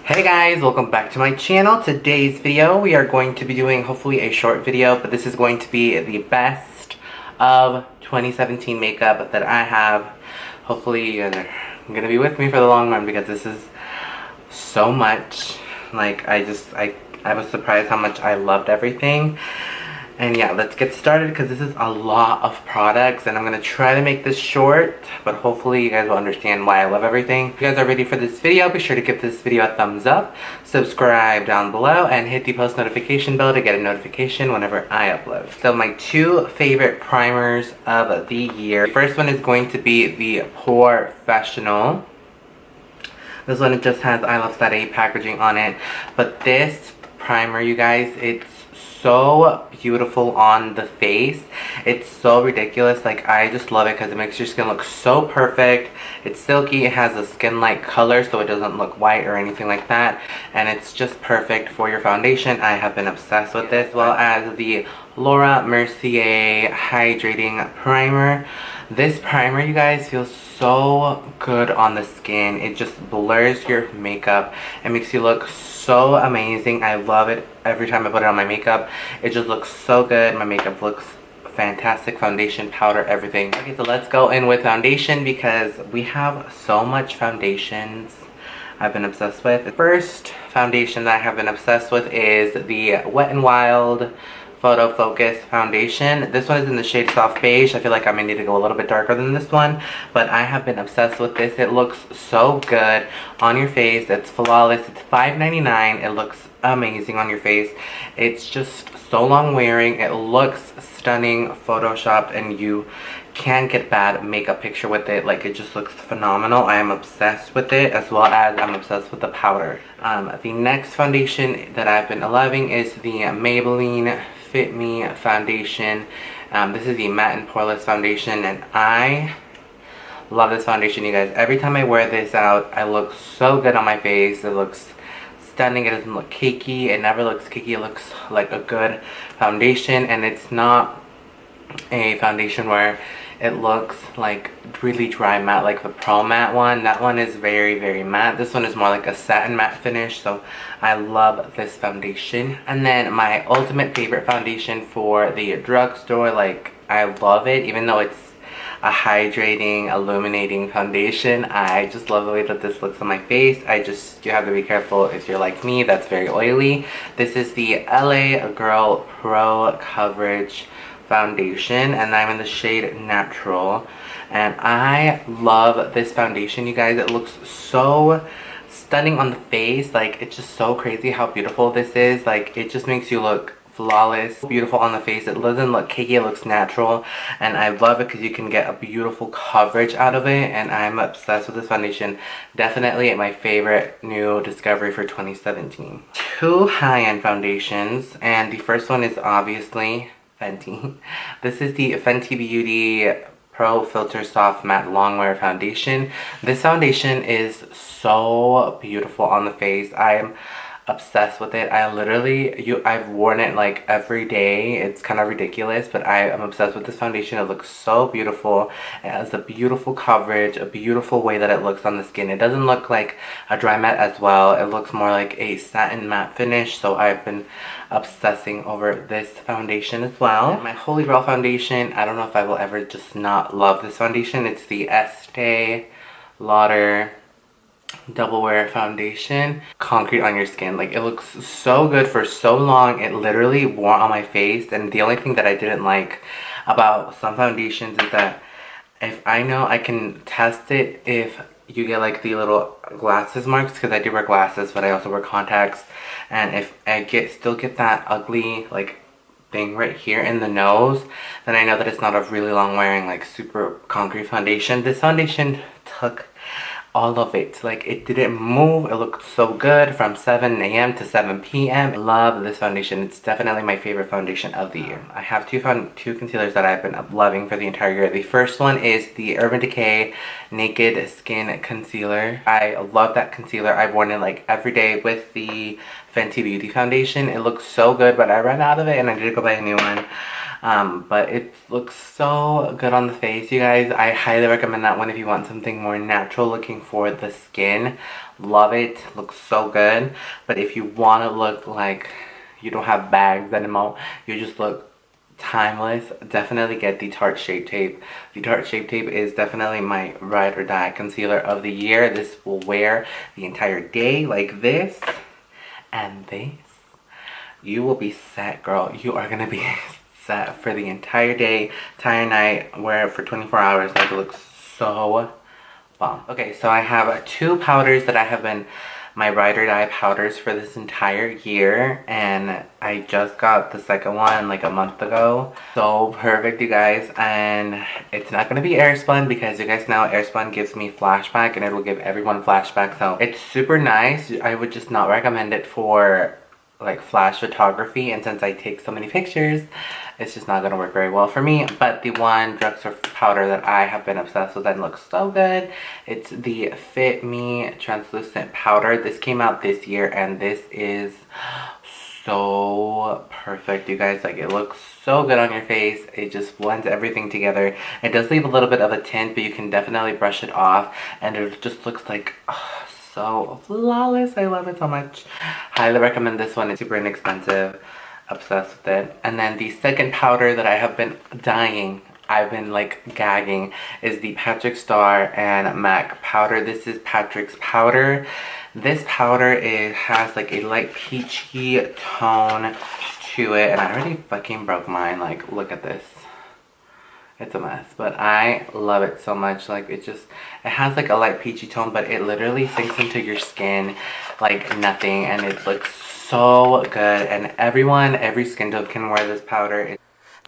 Hey guys, welcome back to my channel. Today's video we are going to be doing hopefully a short video, but this is going to be the best of 2017 makeup that I have. Hopefully you guys are gonna be with me for the long run because this is so much. Like I was surprised how much I loved everything. And yeah, let's get started because this is a lot of products and I'm going to try to make this short, but hopefully you guys will understand why I love everything. If you guys are ready for this video, be sure to give this video a thumbs up, subscribe down below, and hit the post notification bell to get a notification whenever I upload. So my two favorite primers of the year. The first one is going to be the Porefessional. This one just has I Love Study packaging on it, but this primer, you guys, it's so beautiful on the face. It's so ridiculous. Like I just love it because it makes your skin look so perfect. It's silky, it has a skin light color so it doesn't look white or anything like that, and it's just perfect for your foundation. I have been obsessed with this, as well as the Laura Mercier Hydrating Primer. This primer, you guys, feels so good on the skin. It just blurs your makeup. It makes you look so amazing. I love it every time I put it on my makeup. It just looks so good. My makeup looks fantastic. Foundation, powder, everything. Okay, so let's go in with foundation because we have so much foundations I've been obsessed with. The first foundation that I have been obsessed with is the Wet n Wild Photo Focus foundation. This one is in the shade Soft Beige. I feel like I may need to go a little bit darker than this one, but I have been obsessed with this. It looks so good on your face. It's flawless. It's $5.99. It looks amazing on your face. It's just so long wearing. It looks stunning, photoshopped, and you can't get bad makeup picture with it. Like, it just looks phenomenal. I am obsessed with it, as well as I'm obsessed with the powder. The next foundation that I've been loving is the Maybelline Fit Me foundation. This is the matte and poreless foundation, and I love this foundation, you guys. Every time I wear this out, I look so good on my face. It looks stunning. It doesn't look cakey. It never looks cakey. It looks like a good foundation, and it's not a foundation where it looks like really dry matte like the Pro Matte one. That one is very, very matte. This one is more like a satin matte finish, so I love this foundation. And then my ultimate favorite foundation for the drugstore, like I love it, even though it's a hydrating, illuminating foundation. I just love the way that this looks on my face. You have to be careful if you're like me, that's very oily. This is the LA Girl Pro Coverage foundation, and I'm in the shade Natural, and I love this foundation, you guys. It looks so stunning on the face. Like, it's just so crazy how beautiful this is. Like, it just makes you look flawless, beautiful on the face. It doesn't look cakey, it looks natural, and I love it because you can get a beautiful coverage out of it, and I'm obsessed with this foundation. Definitely my favorite new discovery for 2017. Two high-end foundations, and the first one is obviously Fenty. This is the Fenty Beauty Pro Filter Soft Matte Longwear Foundation. This foundation is so beautiful on the face. I am obsessed with it. I've worn it like every day. It's kind of ridiculous, but I am obsessed with this foundation. It looks so beautiful. It has a beautiful coverage, a beautiful way that it looks on the skin. It doesn't look like a dry matte as well. It looks more like a satin matte finish, so I've been obsessing over this foundation as well. And my holy grail foundation, I don't know if I will ever just not love this foundation. It's the Estee Lauder Double Wear Foundation. Concrete on your skin. Like, it looks so good for so long. It literally wore on my face, and the only thing that I didn't like about some foundations is that if I know I can test it if you get like the little glasses marks, because I do wear glasses, but I also wear contacts, and if I still get that ugly like thing right here in the nose, then I know that it's not a really long wearing like super concrete foundation. This foundation took all of it. Like, it didn't move. It looked so good from 7 a.m. to 7 p.m. I love this foundation. It's definitely my favorite foundation of the year. I have two concealers that I've been loving for the entire year. The first one is the Urban Decay Naked Skin Concealer. I love that concealer. I've worn it like every day with the Fenty Beauty foundation. It looks so good, but I ran out of it and I did go buy a new one. But it looks so good on the face, you guys. I highly recommend that one if you want something more natural looking for the skin. Love it. Looks so good. But if you want to look like you don't have bags anymore, you just look timeless, definitely get the Tarte Shape Tape. The Tarte Shape Tape is definitely my ride or die concealer of the year. This will wear the entire day like this and this. You will be set, girl. You are gonna be set for the entire day, entire night. Wear it for 24 hours. Like, it looks so bomb. Okay, so I have two powders that I have been my ride or die powders for this entire year, and I just got the second one like a month ago. So perfect, you guys. And it's not going to be airspun because you guys know airspun gives me flashback, and it will give everyone flashback. So it's super nice. I would just not recommend it for like flash photography, and since I take so many pictures, it's just not going to work very well for me. But the one drugstore powder that I have been obsessed with and looks so good, it's the Fit Me translucent powder. This came out this year, and this is so perfect, you guys. Like, it looks so good on your face. It just blends everything together. It does leave a little bit of a tint, but you can definitely brush it off, and it just looks like so flawless. I love it so much. Highly recommend this one. It's super inexpensive. Obsessed with it. And then the second powder that I have been dying, I've been like gagging, is the Patrickstarrr and MAC powder. This is Patrick's powder. This powder has like a light peachy tone to it, and I already fucking broke mine. Like, look at this. It's a mess, but I love it so much. Like, it has like a light peachy tone, but it literally sinks into your skin like nothing, and it looks so good. And every skin tone can wear this powder.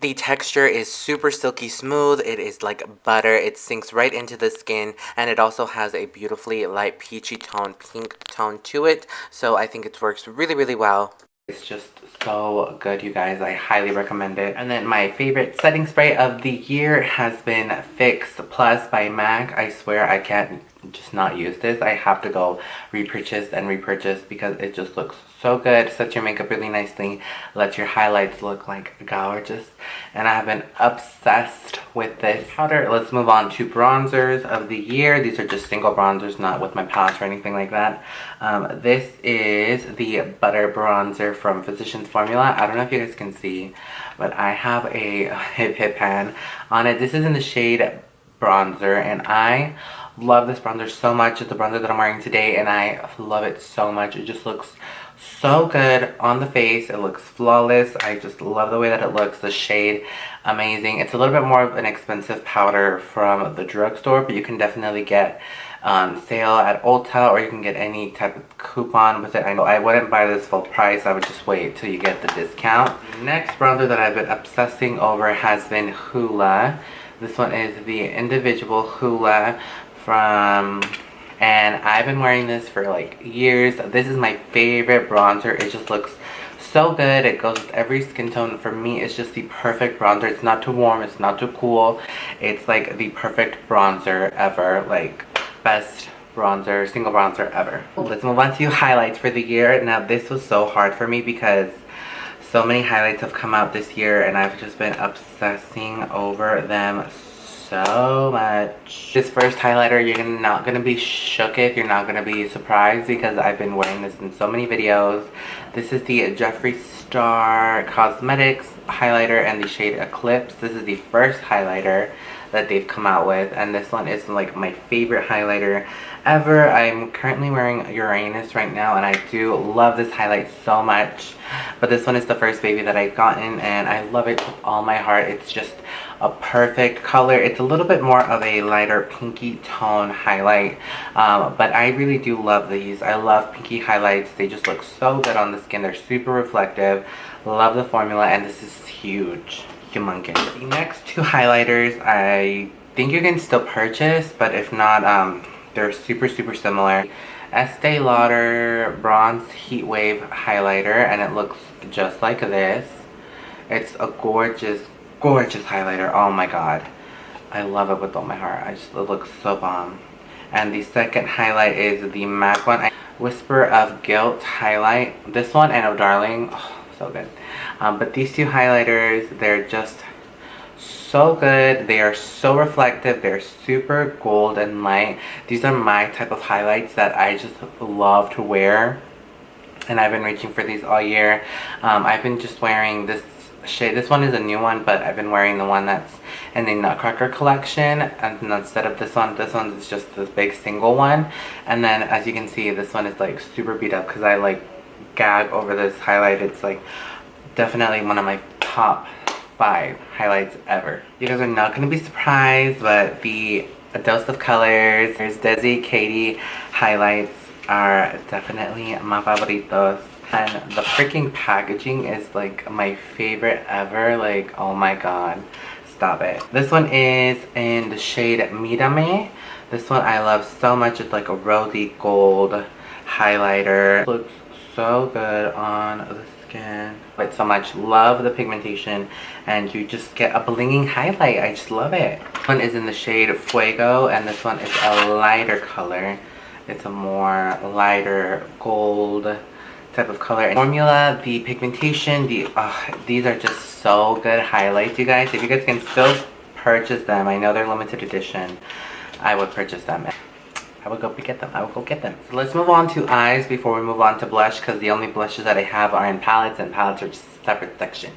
The texture is super silky smooth. It is like butter. It sinks right into the skin, and it also has a beautifully light peachy tone, pink tone to it. So I think it works really, really well. It's just so good, you guys. I highly recommend it. And then my favorite setting spray of the year has been Fix Plus by MAC. I swear I can't just not use this. I have to go repurchase and repurchase because it just looks so good. Sets your makeup really nicely. Lets your highlights look like gorgeous. And I have been obsessed with this powder. Let's move on to bronzers of the year. These are just single bronzers, not with my palettes or anything like that. This is the Butter Bronzer from Physicians Formula. I don't know if you guys can see, but I have a hip pan on it. This is in the shade Bronzer, and I love this bronzer so much. It's the bronzer that I'm wearing today, and I love it so much. It just looks so good on the face. It looks flawless. I just love the way that it looks. The shade, amazing. It's a little bit more of an expensive powder from the drugstore, but you can definitely get sale at Ulta, or you can get any type of coupon with it. I know I wouldn't buy this full price. I would just wait till you get the discount. The next bronzer that I've been obsessing over has been Hoola. This one is the individual Hoola and I've been wearing this for like years. This is my favorite bronzer. It just looks so good. It goes with every skin tone. For me, it's just the perfect bronzer. It's not too warm, it's not too cool. It's like the perfect bronzer ever. Like, best bronzer, single bronzer ever. Let's move on to highlights for the year. Now, this was so hard for me because so many highlights have come out this year, and I've just been obsessing over them so much. This first highlighter, you're not gonna be shook if you're not gonna be surprised because I've been wearing this in so many videos. This is the Jeffree Star Cosmetics highlighter and the shade Eclipse. This is the first highlighter that they've come out with, and this one is like my favorite highlighter ever. I'm currently wearing Uranus right now, and I do love this highlight so much, but this one is the first baby that I've gotten, and I love it with all my heart. It's just a perfect color. It's a little bit more of a lighter pinky tone highlight, but I really do love these. I love pinky highlights. They just look so good on the skin. They're super reflective. Love the formula, and this is huge. Humongous. The next two highlighters I think you can still purchase, but if not, they're super similar. Estee Lauder Bronze Heatwave highlighter, and it looks just like this. It's a gorgeous highlighter. Oh my god, I love it with all my heart. It looks so bomb. And the second highlight is the MAC one, Whisper of Guilt highlight. This one and Oh Darling, oh, so good. But these two highlighters, they're just so good. They are so reflective. They're super gold and light. These are my type of highlights that I just love to wear, and I've been reaching for these all year. I've been just wearing this shade. This one is a new one, but I've been wearing the one that's in the Nutcracker collection, and instead of this one is just this big single one. And then as you can see, this one is like super beat up because I like gag over this highlight. It's like definitely one of my top 5 highlights ever. You guys are not going to be surprised, but the A Dose of Colors, there's Desi, Katy highlights are definitely my favoritos. And the freaking packaging is like my favorite ever. Like, oh my god, stop it. This one is in the shade Mirame. This one I love so much. It's like a rosy gold highlighter. It looks so good on the skin. But so much. Love the pigmentation, and you just get a blinging highlight. I just love it. This one is in the shade Fuego, and this one is a lighter color. It's a more lighter gold type of color and formula. The pigmentation, these are just so good highlights, you guys. If you guys can still purchase them, I know they're limited edition, I would purchase them. I would go get them. I would go get them. So let's move on to eyes before we move on to blush, because the only blushes that I have are in palettes, and palettes are just a separate section.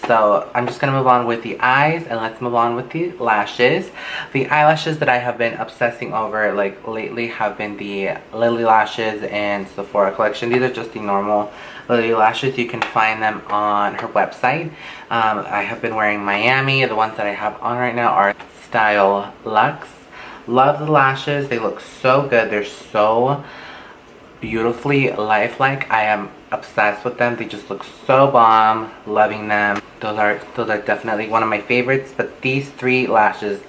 So I'm just going to move on with the eyes, and let's move on with the lashes. The eyelashes that I have been obsessing over like lately have been the Lilly lashes and Sephora collection. These are just the normal Lilly lashes. You can find them on her website. I have been wearing Miami. The ones that I have on right now are style Luxe. Love the lashes. They look so good. They're so beautifully lifelike. I am obsessed with them. They just look so bomb. Loving them. Those are definitely one of my favorites. But these 3 lashes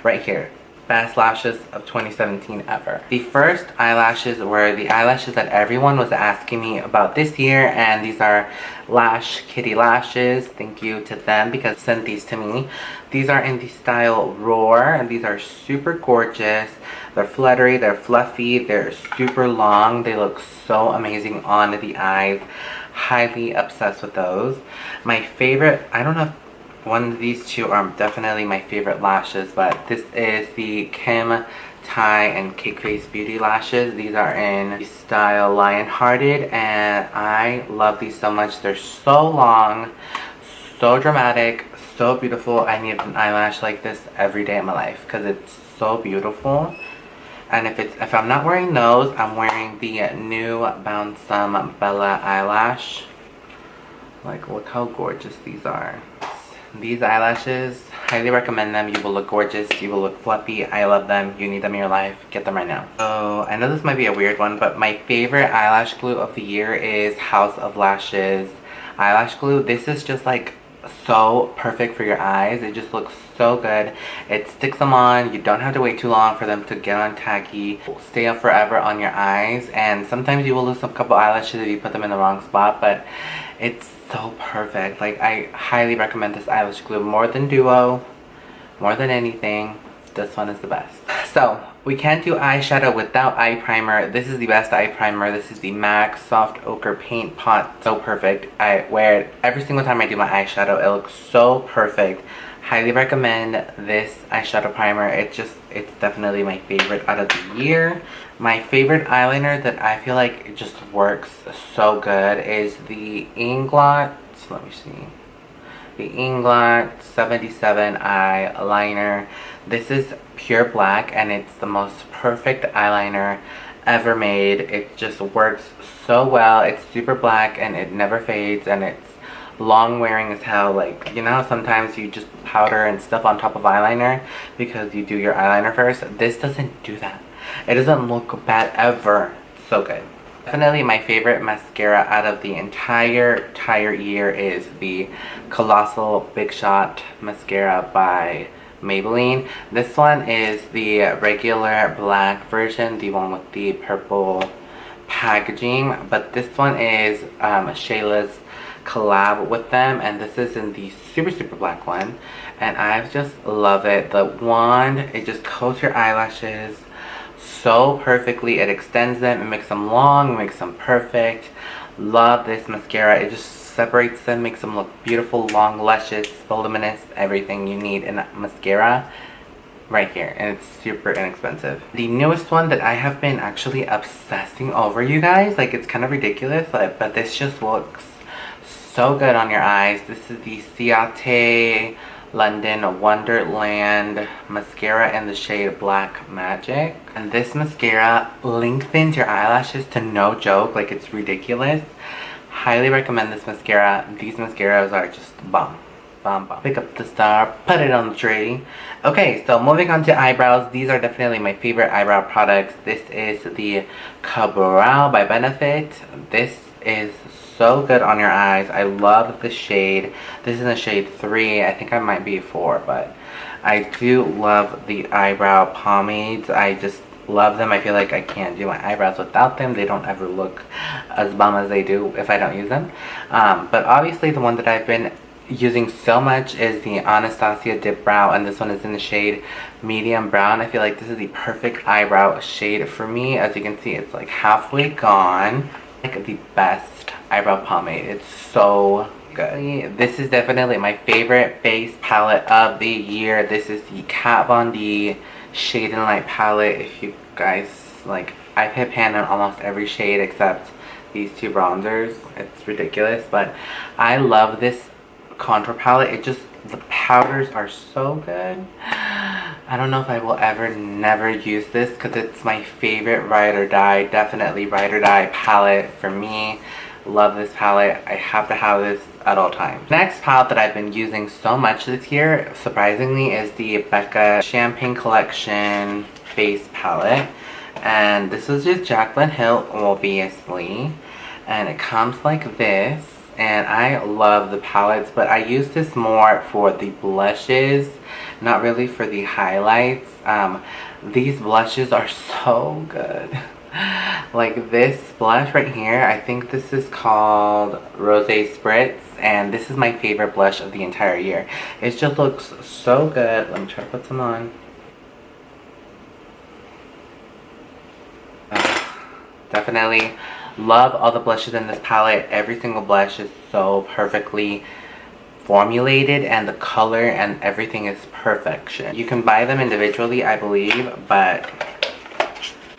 right here, best lashes of 2017 ever. The first eyelashes were the eyelashes that everyone was asking me about this year, and these are LashKitty lashes. Thank you to them because they sent these to me. These are in the style Roar, and these are super gorgeous. They're fluttery, they're fluffy, they're super long. They look so amazing on the eyes. Highly obsessed with those. My favorite, I don't know if one of these 2 are definitely my favorite lashes, but this is the Kim Ty and Cake Face Beauty lashes. These are in the style Lionhearted, and I love these so much. They're so long, so dramatic, so beautiful. I need an eyelash like this every day of my life because it's so beautiful. And if I'm not wearing those, I'm wearing the new Bounce Some Bella eyelash. Like, look how gorgeous these are. These eyelashes, highly recommend them. You will look gorgeous. You will look fluffy. I love them. You need them in your life. Get them right now. So, I know this might be a weird one, but my favorite eyelash glue of the year is House of Lashes eyelash glue. This is just like so perfect for your eyes. It just looks so good. It sticks them on. You don't have to wait too long for them to get on tacky. Stay up forever on your eyes, and sometimes you will lose a couple eyelashes if you put them in the wrong spot, but it's so perfect. Like, I highly recommend this eyelash glue more than Duo, more than anything. This one is the best. So we can't do eyeshadow without eye primer. This is the best eye primer. This is the MAC Soft Ochre Paint Pot. So perfect. I wear it every single time I do my eyeshadow. It looks so perfect. Highly recommend this eyeshadow primer. It's definitely my favorite out of the year. My favorite eyeliner that I feel like it just works so good is the Inglot. Let me see. The Inglot 77 eyeliner. This is pure black, and it's the most perfect eyeliner ever made. It just works so well. It's super black and it never fades, and it's long wearing as hell. Like, you know how sometimes you just powder and stuff on top of eyeliner because you do your eyeliner first? This doesn't do that. It doesn't look bad ever. So good. Definitely my favorite mascara out of the entire year is the Colossal Big Shot mascara by Maybelline. This one is the regular black version, the one with the purple packaging, but this one is Shayla's collab with them, and this is in the super black one, and I just love it. The wand, it just coats your eyelashes so perfectly. It extends them, it makes them long, it makes them perfect. Love this mascara. It just separates them, makes them look beautiful, long, luscious, voluminous, everything you need in mascara right here, and it's super inexpensive. The newest one that I have been actually obsessing over, you guys, like it's kind of ridiculous, but this just looks so good on your eyes. This is the Ciate London Wonderland mascara in the shade Black Magic, and this mascara lengthens your eyelashes to no joke, like it's ridiculous. Highly recommend this mascara. These mascaras are just bomb. Pick up the star, put it on the tree. Okay, so moving on to eyebrows. These are definitely my favorite eyebrow products. This is the Cabral by Benefit. This is so good on your eyes. I love the shade. This is in the shade 3. I think I might be 4, but I do love the eyebrow pomades. I just love them. I feel like I can't do my eyebrows without them. They don't ever look as bomb as they do if I don't use them. But obviously the one that I've been using so much is the Anastasia Dip Brow, and this one is in the shade Medium Brown. I feel like this is the perfect eyebrow shade for me. As you can see, it's like halfway gone. Like the best eyebrow pomade. It's so good. This is definitely my favorite face palette of the year. This is the Kat Von D Shade and Light palette. If you guys like, I've hit pan on almost every shade except these two bronzers. It's ridiculous, but I love this contour palette. It just, the powders are so good. I don't know if I will ever never use this because it's my favorite ride or die, definitely ride or die palette for me. Love this palette. I have to have this at all times. Next palette that I've been using so much this year, surprisingly, is the Becca Champagne Collection Face Palette. And this is just Jaclyn Hill, obviously. And it comes like this. And I love the palettes, but I use this more for the blushes, not really for the highlights. These blushes are so good. Like this blush right here, I think this is called Rosé Spritz, and this is my favorite blush of the entire year. It just looks so good. Let me try to put some on. Definitely love all the blushes in this palette. Every single blush is so perfectly formulated, and the color and everything is perfection. You can buy them individually, I believe, but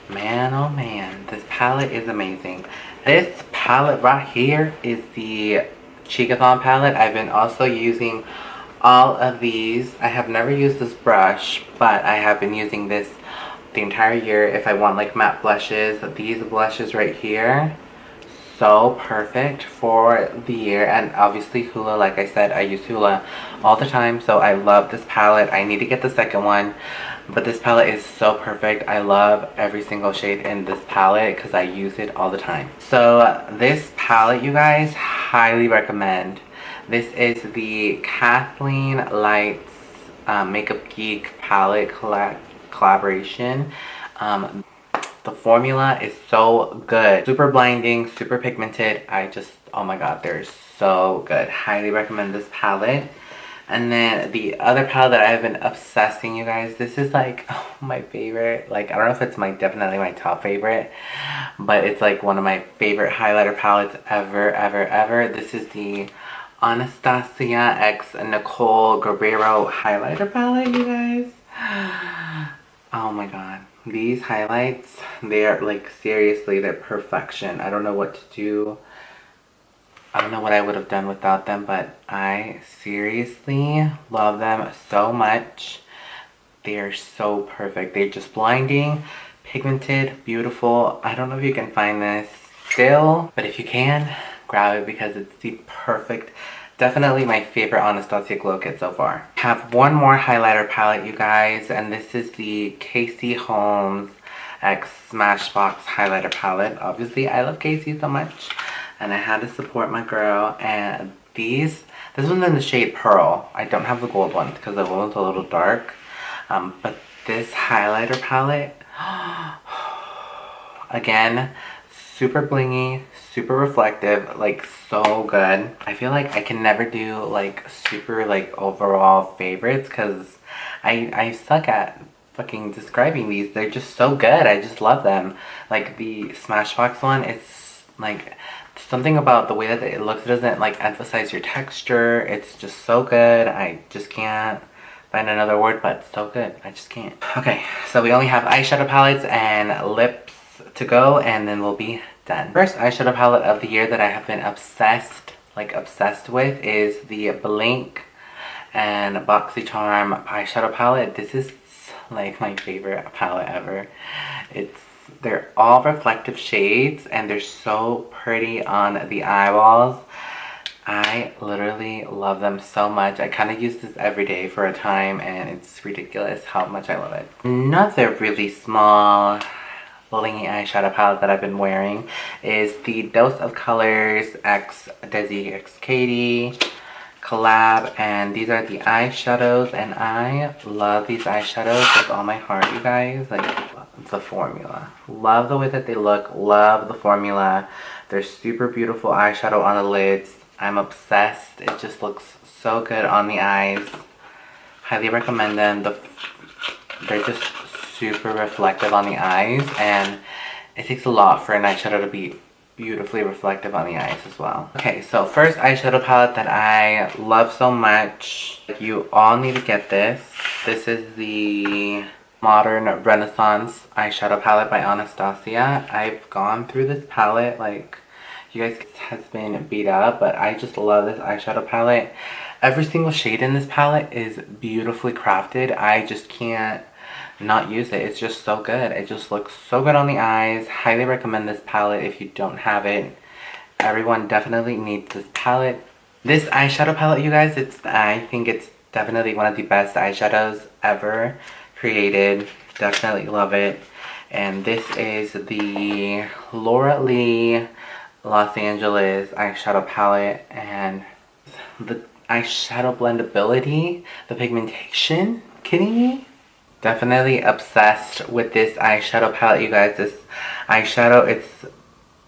man, oh man, this palette is amazing. This palette right here is the Cheekathon palette. I've been also using all of these. I have never used this brush, but I have been using this the entire year if I want like matte blushes. These blushes right here, so perfect for the year. And obviously Hoola, like I said, I use Hoola all the time, so I love this palette. I need to get the second one, but this palette is so perfect. I love every single shade in this palette because I use it all the time. So this palette, you guys, highly recommend. This is the Kathleen Lights Makeup Geek palette collaboration. The formula is so good. Super blinding, super pigmented. I just, oh my god, they're so good. Highly recommend this palette. And then the other palette that I've been obsessing, you guys, this is like my favorite. Like, I don't know if it's definitely my top favorite, but it's like one of my favorite highlighter palettes ever. This is the Anastasia x Nicole Guerrero highlighter palette, you guys. Oh my god. These highlights, they are like, seriously, they're perfection. I don't know what to do. I don't know what I would have done without them, but I seriously love them so much. They are so perfect. They're just blinding, pigmented, beautiful. I don't know if you can find this still, but if you can, grab it because it's the perfect, definitely my favorite Anastasia glow kit so far. I have one more highlighter palette, you guys, and this is the Casey Holmes X Smashbox highlighter palette. Obviously, I love Casey so much, and I had to support my girl. And this one's in the shade Pearl. I don't have the gold one because the gold one's a little dark. But this highlighter palette, again, super blingy, super reflective, like so good. I feel like I can never do like super like overall favorites because I suck at fucking describing these. They're just so good. I just love them. Like the Smashbox one, it's Like, something about the way that it looks doesn't like emphasize your texture. It's just so good. I just can't find another word, but it's so good. I just can't. Okay, so we only have eyeshadow palettes and lips to go, and then we'll be done. First eyeshadow palette of the year that I have been obsessed with is the Blink and BoxyCharm eyeshadow palette. This is like my favorite palette ever. They're all reflective shades and they're so pretty on the eyeballs. I literally love them so much. I kind of use this every day for a time and it's ridiculous how much I love it. Another really small blingy eyeshadow palette that I've been wearing is the Dose of Colors X Desi X Katy collab, and these are the eyeshadows, and I love these eyeshadows with all my heart, you guys. Like, the formula. Love the way that they look. Love the formula. They're super beautiful eyeshadow on the lids. I'm obsessed. It just looks so good on the eyes. Highly recommend them. They're just super reflective on the eyes, and it takes a lot for an eyeshadow to be beautifully reflective on the eyes as well. Okay, so first eyeshadow palette that I love so much. You all need to get this. This is the Modern Renaissance eyeshadow palette by Anastasia. I've gone through this palette, like, you guys, has been beat up, but I just love this eyeshadow palette. Every single shade in this palette is beautifully crafted. I just can't not use it. It's just so good. It just looks so good on the eyes. Highly recommend this palette if you don't have it. Everyone definitely needs this palette. This eyeshadow palette, you guys, I think it's definitely one of the best eyeshadows ever created. Definitely love it. And this is the Laura Lee Los Angeles eyeshadow palette, and the eyeshadow blendability, the pigmentation, kidding me? Definitely obsessed with this eyeshadow palette, you guys. This eyeshadow, it's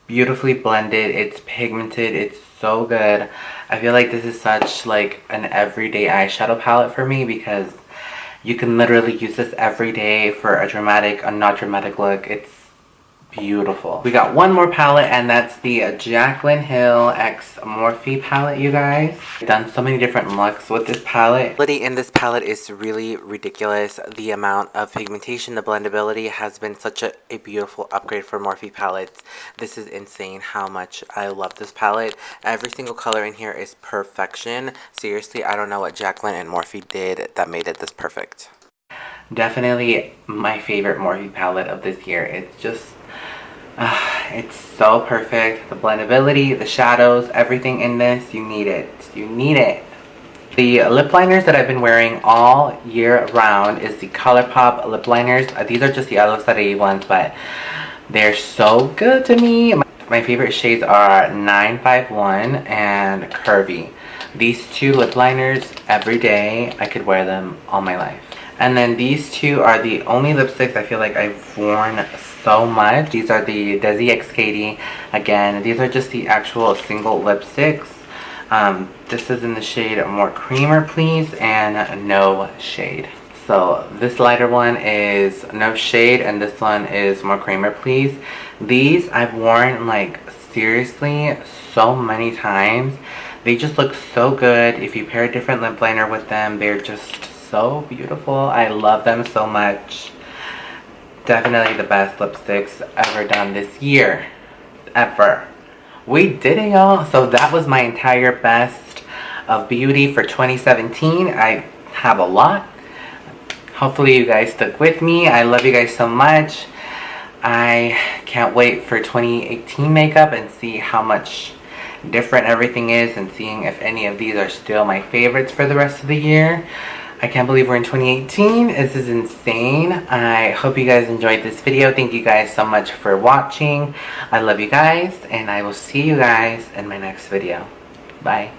beautifully blended, it's pigmented, it's so good. I feel like this is such like an everyday eyeshadow palette for me, because you can literally use this every day for a not dramatic look. It's beautiful. We got one more palette, and that's the Jaclyn Hill X Morphe palette, you guys. I've done so many different looks with this palette. The quality in this palette is really ridiculous. The amount of pigmentation, the blendability has been such a beautiful upgrade for Morphe palettes. This is insane how much I love this palette. Every single color in here is perfection. Seriously, I don't know what Jaclyn and Morphe did that made it this perfect. Definitely my favorite Morphe palette of this year. It's just it's so perfect. The blendability, the shadows, everything in this, you need it. You need it. The lip liners that I've been wearing all year round is the ColourPop lip liners. These are just the Aloe Study ones, but they're so good to me. My favorite shades are 951 and Curvy. These two lip liners, every day, I could wear them all my life. And then these two are the only lipsticks I feel like I've worn so much. These are the Desi X Katy. Again, these are just the actual single lipsticks. This is in the shade More Creamer Please and No Shade. So this lighter one is No Shade and this one is More Creamer Please. These I've worn like seriously so many times. They just look so good. If you pair a different lip liner with them, they're just so beautiful. I love them so much. Definitely the best lipsticks ever done this year. Ever. We did it, y'all. So that was my entire best of beauty for 2017. I have a lot. Hopefully you guys stuck with me. I love you guys so much. I can't wait for 2018 makeup and see how much different everything is, and seeing if any of these are still my favorites for the rest of the year. I can't believe we're in 2018. This is insane. I hope you guys enjoyed this video. Thank you guys so much for watching. I love you guys, and I will see you guys in my next video. Bye.